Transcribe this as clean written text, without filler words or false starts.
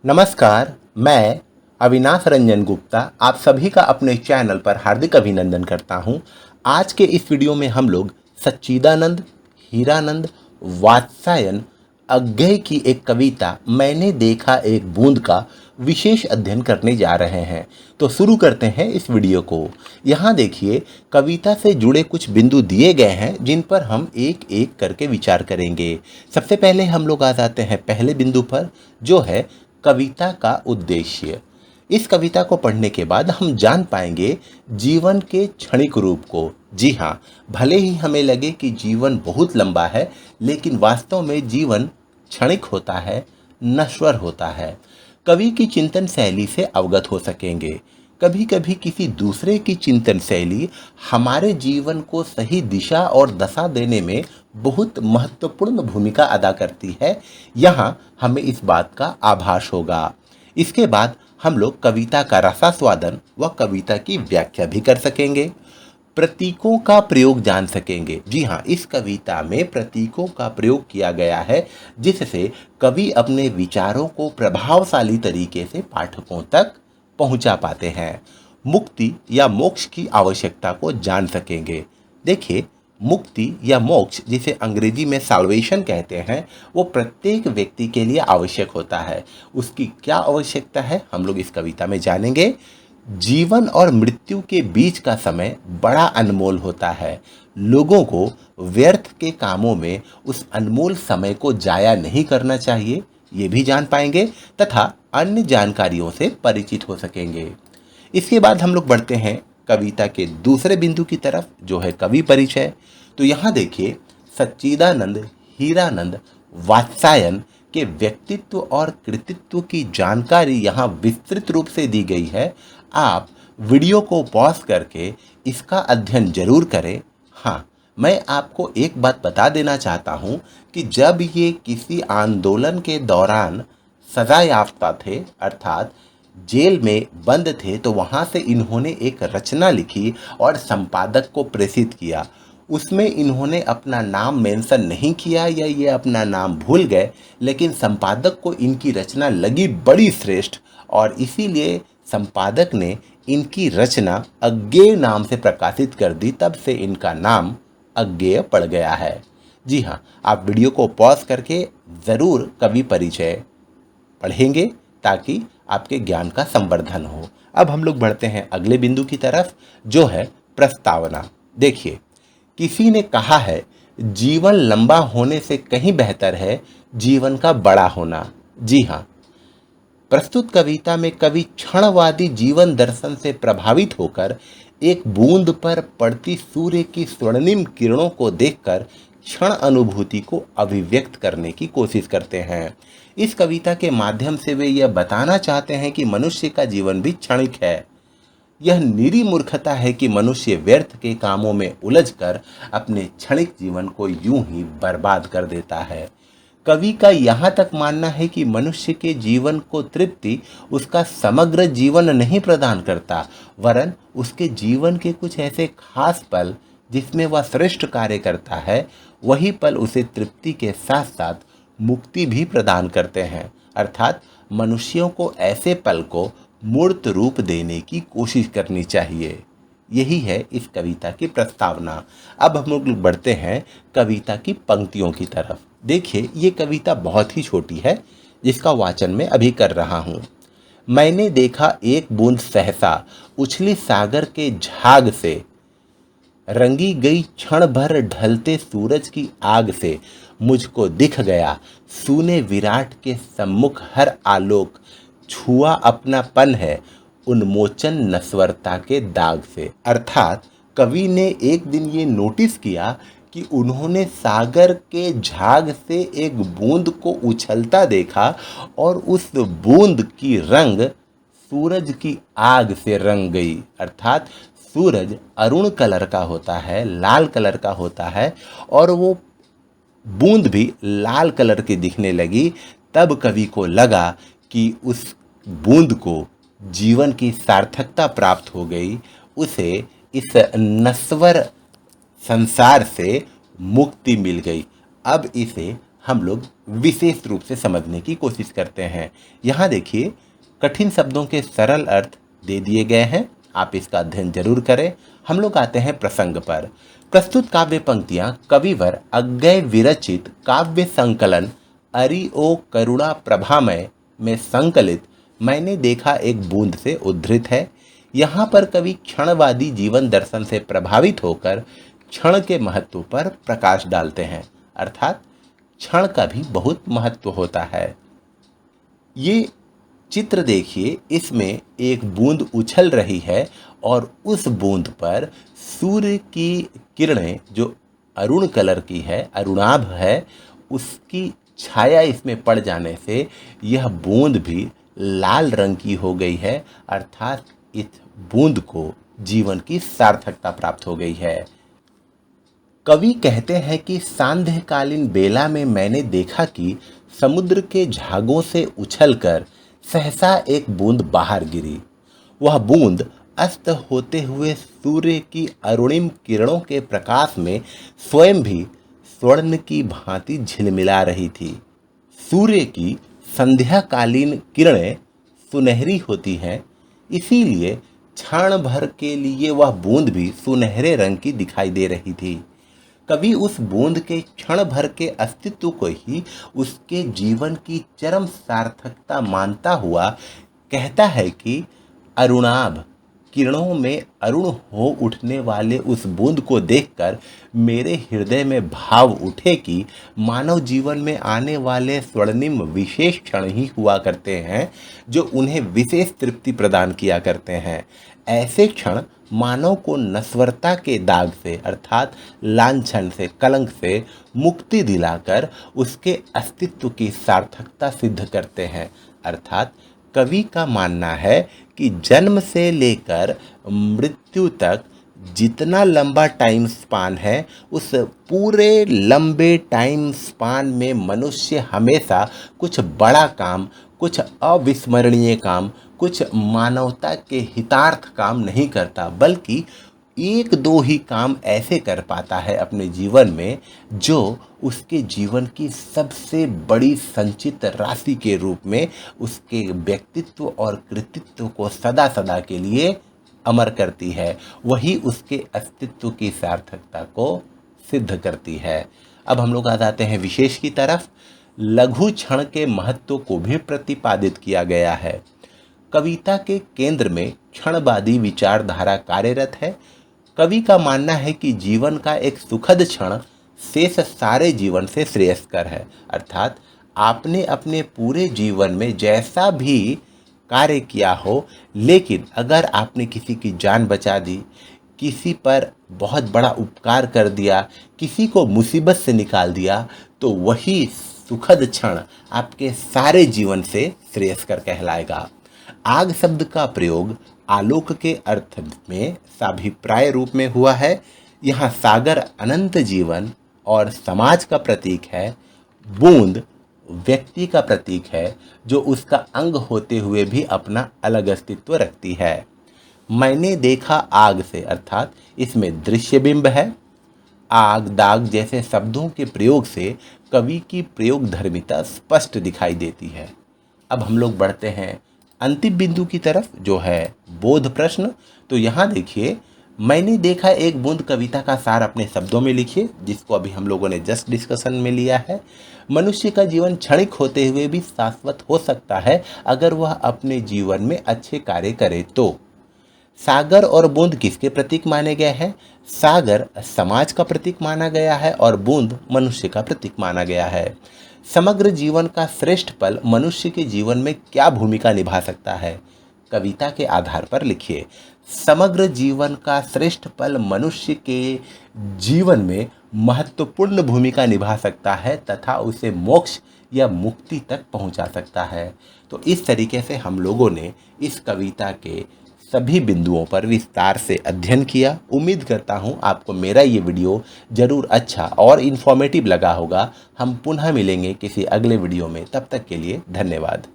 नमस्कार, मैं अविनाश रंजन गुप्ता आप सभी का अपने चैनल पर हार्दिक अभिनंदन करता हूं। आज के इस वीडियो में हम लोग सच्चिदानंद, हीरानंद, वात्स्यायन, अज्ञेय की एक कविता मैंने देखा एक बूंद का विशेष अध्ययन करने जा रहे हैं। तो शुरू करते हैं इस वीडियो को। यहाँ देखिए, कविता से जुड़े कुछ बिंदु दिए गए हैं जिन पर हम एक एक करके विचार करेंगे। सबसे पहले हम लोग आ जाते हैं पहले बिंदु पर, जो है कविता का उद्देश्य। इस कविता को पढ़ने के बाद हम जान पाएंगे जीवन के क्षणिक रूप को। जी हाँ, भले ही हमें लगे कि जीवन बहुत लंबा है, लेकिन वास्तव में जीवन क्षणिक होता है, नश्वर होता है। कवि की चिंतन शैली से अवगत हो सकेंगे। कभी कभी किसी दूसरे की चिंतन शैली हमारे जीवन को सही दिशा और दशा देने में बहुत महत्वपूर्ण भूमिका अदा करती है। यहाँ हमें इस बात का आभास होगा। इसके बाद हम लोग कविता का रसास्वादन व कविता की व्याख्या भी कर सकेंगे। प्रतीकों का प्रयोग जान सकेंगे। जी हाँ, इस कविता में प्रतीकों का प्रयोग किया गया है, जिससे कवि अपने विचारों को प्रभावशाली तरीके से पाठकों तक पहुंचा पाते हैं। मुक्ति या मोक्ष की आवश्यकता को जान सकेंगे। देखिए, मुक्ति या मोक्ष जिसे अंग्रेजी में साल्वेशन कहते हैं, वो प्रत्येक व्यक्ति के लिए आवश्यक होता है। उसकी क्या आवश्यकता है, हम लोग इस कविता में जानेंगे। जीवन और मृत्यु के बीच का समय बड़ा अनमोल होता है। लोगों को व्यर्थ के कामों में उस अनमोल समय को जाया नहीं करना चाहिए, ये भी जान पाएंगे तथा अन्य जानकारियों से परिचित हो सकेंगे। इसके बाद हम लोग बढ़ते हैं कविता के दूसरे बिंदु की तरफ, जो है कवि परिचय। तो यहाँ देखिए, सच्चिदानंद, हीरानंद, वात्स्यायन के व्यक्तित्व और कृतित्व की जानकारी यहाँ विस्तृत रूप से दी गई है। आप वीडियो को पॉज करके इसका अध्ययन जरूर करें। हाँ, मैं आपको एक बात बता देना चाहता हूँ कि जब ये किसी आंदोलन के दौरान सजा याफ्ता थे, अर्थात जेल में बंद थे, तो वहाँ से इन्होंने एक रचना लिखी और संपादक को प्रेषित किया। उसमें इन्होंने अपना नाम मेंशन नहीं किया या ये अपना नाम भूल गए, लेकिन संपादक को इनकी रचना लगी बड़ी श्रेष्ठ और इसीलिए संपादक ने इनकी रचना अज्ञेय नाम से प्रकाशित कर दी। तब से इनका नाम अज्ञेय पड़ गया है। जी हाँ, आप वीडियो को पॉज करके ज़रूर कवि परिचय पढ़ेंगे ताकि आपके ज्ञान का संवर्धन हो। अब हम लोग बढ़ते हैं अगले बिंदु की तरफ, जो है प्रस्तावना। देखिए, किसी ने कहा है जीवन लंबा होने से कहीं बेहतर है जीवन का बड़ा होना। जी हाँ, प्रस्तुत कविता में कवि क्षणवादी जीवन दर्शन से प्रभावित होकर एक बूंद पर पड़ती सूर्य की स्वर्णिम किरणों को देखकर क्षण अनुभूति को अभिव्यक्त करने की कोशिश करते हैं। इस कविता के माध्यम से वे यह बताना चाहते हैं कि मनुष्य का जीवन भी क्षणिक है। यह निरी मूर्खता है कि मनुष्य व्यर्थ के कामों में उलझकर अपने क्षणिक जीवन को यूं ही बर्बाद कर देता है। कवि का यहाँ तक मानना है कि मनुष्य के जीवन को तृप्ति उसका समग्र जीवन नहीं प्रदान करता, वरन उसके जीवन के कुछ ऐसे खास पल जिसमें वह श्रेष्ठ कार्य करता है, वही पल उसे तृप्ति के साथ साथ मुक्ति भी प्रदान करते हैं। अर्थात मनुष्यों को ऐसे पल को मूर्त रूप देने की कोशिश करनी चाहिए। यही है इस कविता की प्रस्तावना। अब हम लोग बढ़ते हैं कविता की पंक्तियों की तरफ। देखिए, ये कविता बहुत ही छोटी है, जिसका वाचन मैं अभी कर रहा हूँ। मैंने देखा एक बूंद सहसा उछली सागर के झाग से, रंगी गई क्षण भर ढलते सूरज की आग से, मुझको दिख गया सूने विराट के सम्मुख हर आलोक, छुआ अपनापन है उन्मोचन नश्वरता के दाग से। अर्थात कवि ने एक दिन ये नोटिस किया कि उन्होंने सागर के झाग से एक बूंद को उछलता देखा और उस बूंद की रंग सूरज की आग से रंग गई। अर्थात सूरज अरुण कलर का होता है, लाल कलर का होता है, और वो बूंद भी लाल कलर की दिखने लगी। तब कवि को लगा कि उस बूंद को जीवन की सार्थकता प्राप्त हो गई, उसे इस नश्वर संसार से मुक्ति मिल गई। अब इसे हम लोग विशेष रूप से समझने की कोशिश करते हैं। यहाँ देखिए, कठिन शब्दों के सरल अर्थ दे दिए गए हैं, आप इसका अध्ययन जरूर करें। हम लोग आते हैं प्रसंग पर। प्रस्तुत काव्य पंक्तियां कविवर अज्ञेय विरचित काव्य संकलन अरि ओ करुणा प्रभामय में संकलित मैंने देखा एक बूंद से उद्धृत है। यहाँ पर कवि क्षणवादी जीवन दर्शन से प्रभावित होकर क्षण के महत्व पर प्रकाश डालते हैं, अर्थात क्षण का भी बहुत महत्व होता है। ये चित्र देखिए, इसमें एक बूंद उछल रही है और उस बूंद पर सूर्य की किरणें जो अरुण कलर की है, अरुणाभ है, उसकी छाया इसमें पड़ जाने से यह बूंद भी लाल रंग की हो गई है, अर्थात इस बूंद को जीवन की सार्थकता प्राप्त हो गई है। कवि कहते हैं कि सांध्यकालीन बेला में मैंने देखा कि समुद्र के झागों से उछलकर सहसा एक बूंद बाहर गिरी। वह बूंद अस्त होते हुए सूर्य की अरुणिम किरणों के प्रकाश में स्वयं भी स्वर्ण की भांति झिलमिला रही थी। सूर्य की संध्याकालीन किरणें सुनहरी होती हैं, इसीलिए क्षण भर के लिए वह बूंद भी सुनहरे रंग की दिखाई दे रही थी। कवि उस बूंद के क्षण भर के अस्तित्व को ही उसके जीवन की चरम सार्थकता मानता हुआ कहता है कि अरुणाभ किरणों में अरुण हो उठने वाले उस बूंद को देखकर मेरे हृदय में भाव उठे कि मानव जीवन में आने वाले स्वर्णिम विशेष क्षण ही हुआ करते हैं जो उन्हें विशेष तृप्ति प्रदान किया करते हैं। ऐसे क्षण मानव को नश्वरता के दाग से अर्थात लांछन से, कलंक से मुक्ति दिलाकर उसके अस्तित्व की सार्थकता सिद्ध करते हैं। अर्थात कवि का मानना है कि जन्म से लेकर मृत्यु तक जितना लंबा टाइम स्पान है, उस पूरे लंबे टाइम स्पान में मनुष्य हमेशा कुछ बड़ा काम, कुछ अविस्मरणीय काम, कुछ मानवता के हितार्थ काम नहीं करता, बल्कि एक दो ही काम ऐसे कर पाता है अपने जीवन में जो उसके जीवन की सबसे बड़ी संचित राशि के रूप में उसके व्यक्तित्व और कृतित्व को सदा सदा के लिए अमर करती है। वही उसके अस्तित्व की सार्थकता को सिद्ध करती है। अब हम लोग आ जाते हैं विशेष की तरफ। लघु क्षण के महत्व को भी प्रतिपादित किया गया है। कविता के केंद्र में क्षणवादी विचारधारा कार्यरत है। कवि का मानना है कि जीवन का एक सुखद क्षण शेष सारे जीवन से श्रेयस्कर है। अर्थात आपने अपने पूरे जीवन में जैसा भी कार्य किया हो, लेकिन अगर आपने किसी की जान बचा दी, किसी पर बहुत बड़ा उपकार कर दिया, किसी को मुसीबत से निकाल दिया, तो वही सुखद क्षण आपके सारे जीवन से श्रेयस्कर कहलाएगा। आग शब्द का प्रयोग आलोक के अर्थ में साभिप्राय रूप में हुआ है। यहाँ सागर अनंत जीवन और समाज का प्रतीक है। बूंद व्यक्ति का प्रतीक है जो उसका अंग होते हुए भी अपना अलग अस्तित्व रखती है। मैंने देखा आग से अर्थात इसमें दृश्य बिंब है। आग, दाग जैसे शब्दों के प्रयोग से कवि की प्रयोग धर्मिता स्पष्ट दिखाई देती है। अब हम लोग बढ़ते हैं अंतिम बिंदु की तरफ, जो है बोध प्रश्न। तो यहाँ देखिए, मैंने देखा एक बूंद कविता का सार अपने शब्दों में लिखिए, जिसको अभी हम लोगों ने जस्ट डिस्कशन में लिया है। मनुष्य का जीवन क्षणिक होते हुए भी शाश्वत हो सकता है अगर वह अपने जीवन में अच्छे कार्य करे तो। सागर और बूंद किसके प्रतीक माने गए हैं? सागर समाज का प्रतीक माना गया है और बूंद मनुष्य का प्रतीक माना गया है। समग्र जीवन का श्रेष्ठ पल मनुष्य के जीवन में क्या भूमिका निभा सकता है? कविता के आधार पर लिखिए। समग्र जीवन का श्रेष्ठ पल मनुष्य के जीवन में महत्वपूर्ण भूमिका निभा सकता है तथा उसे मोक्ष या मुक्ति तक पहुंचा सकता है। तो इस तरीके से हम लोगों ने इस कविता के सभी बिंदुओं पर विस्तार से अध्ययन किया। उम्मीद करता हूं आपको मेरा ये वीडियो ज़रूर अच्छा और इन्फॉर्मेटिव लगा होगा। हम पुनः मिलेंगे किसी अगले वीडियो में, तब तक के लिए धन्यवाद।